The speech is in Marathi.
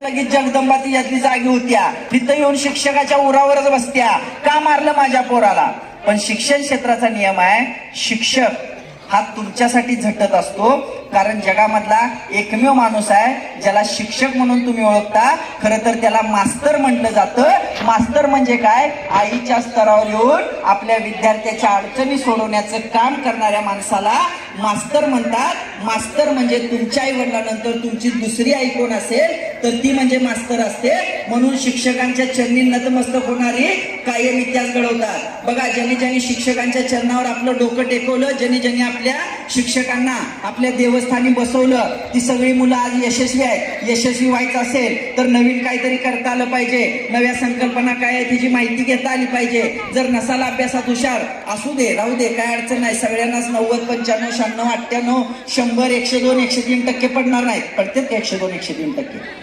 लगेच जगदंबा ती यातली जागी होत्या, तिथं येऊन शिक्षकाच्या उरावरच बसत्या, का मारलं माझ्या पोराला. पण शिक्षण क्षेत्राचा नियम आहे, शिक्षक हा तुमच्यासाठी झटत असतो. कारण जगामधला एकमेव माणूस आहे ज्याला शिक्षक म्हणून तुम्ही ओळखता, खरं तर त्याला मास्तर म्हटलं जातं. मास्तर म्हणजे काय? आईच्या स्तरावर येऊन आपल्या विद्यार्थ्याच्या अडचणी सोडवण्याचं काम करणाऱ्या माणसाला मास्तर म्हणतात. मास्तर म्हणजे तुमच्या आई वडिलांनंतर तुमची दुसरी आई कोण असेल तर ती म्हणजे मास्तर असते. म्हणून शिक्षकांच्या चरणी नतमस्तक होणारी कायम इतिहास घडवतात. बघा, ज्यांनी ज्यांनी शिक्षकांच्या चरणावर आपलं डोकं टेकवलं, ज्यांनी ज्यांनी आपल्या शिक्षकांना आपल्या देवस्थानी बसवलं, ती सगळी मुलं आज यशस्वी आहेत. यशस्वी व्हायचं असेल तर नवीन काहीतरी करता आलं पाहिजे, नव्या संकल्पना काय आहे तिची माहिती घेता आली पाहिजे. जर नसाला अभ्यासात हुशार, असू दे राहू दे, काय अडचण नाही. सगळ्यांनाच 90, 95, 96, 98, 100, 102, 103% पडणार नाहीत, पडतात 102, 103%.